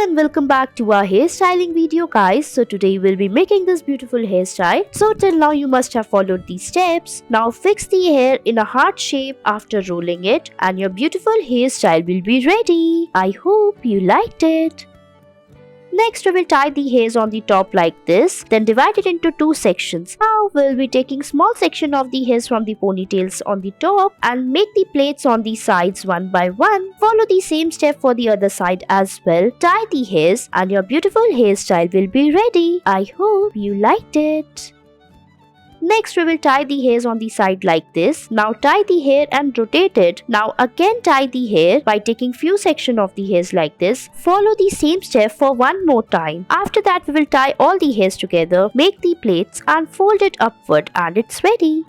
and welcome back to our hairstyling video, guys. So today we'll be making this beautiful hairstyle. So till now you must have followed these steps. Now fix the hair in a heart shape after rolling it and your beautiful hairstyle will be ready. I hope you liked it. Next, we will tie the hairs on the top like this, then divide it into two sections. Now, we'll be taking small section of the hairs from the ponytails on the top and make the plaits on the sides one by one. Follow the same step for the other side as well. Tie the hairs and your beautiful hairstyle will be ready. I hope you liked it. Next, we will tie the hairs on the side like this. Now tie the hair and rotate it. Now again tie the hair by taking few section of the hairs like this. Follow the same step for one more time. After that, we will tie all the hairs together, make the plaits and fold it upward and it's ready.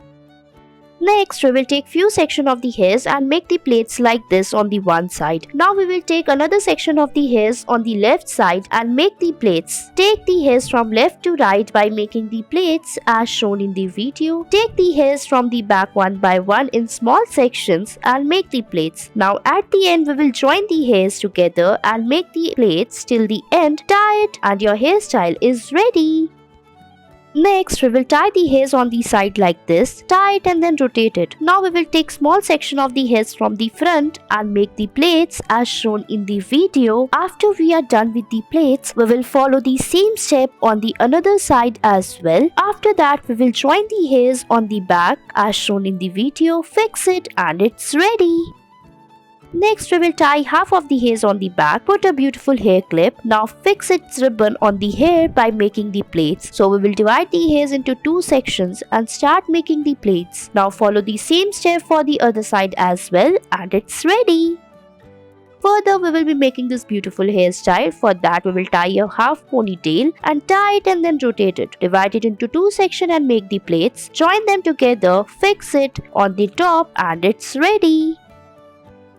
Next, we will take few section of the hairs and make the plaits like this on the one side. Now we will take another section of the hairs on the left side and make the plaits. Take the hairs from left to right by making the plaits as shown in the video. Take the hairs from the back one by one in small sections and make the plaits. Now at the end, we will join the hairs together and make the plaits till the end. Tie it and your hairstyle is ready. Next, we will tie the hairs on the side like this, tie it and then rotate it. Now we will take small section of the hairs from the front and make the plaits as shown in the video. After we are done with the plaits, we will follow the same step on the another side as well. After that, we will join the hairs on the back as shown in the video, fix it and it's ready. Next, we will tie half of the hairs on the back, put a beautiful hair clip. Now fix its ribbon on the hair by making the plaits. So we will divide the hairs into two sections and start making the plaits. Now follow the same step for the other side as well and it's ready. Further, we will be making this beautiful hairstyle. For that, we will tie a half ponytail and tie it and then rotate it. Divide it into two sections and make the plaits. Join them together, fix it on the top and it's ready.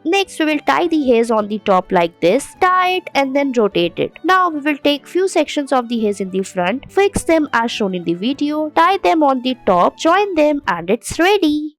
Next, we will tie the hairs on the top like this, tie it and then rotate it. Now, we will take few sections of the hairs in the front, fix them as shown in the video, tie them on the top, join them and it's ready.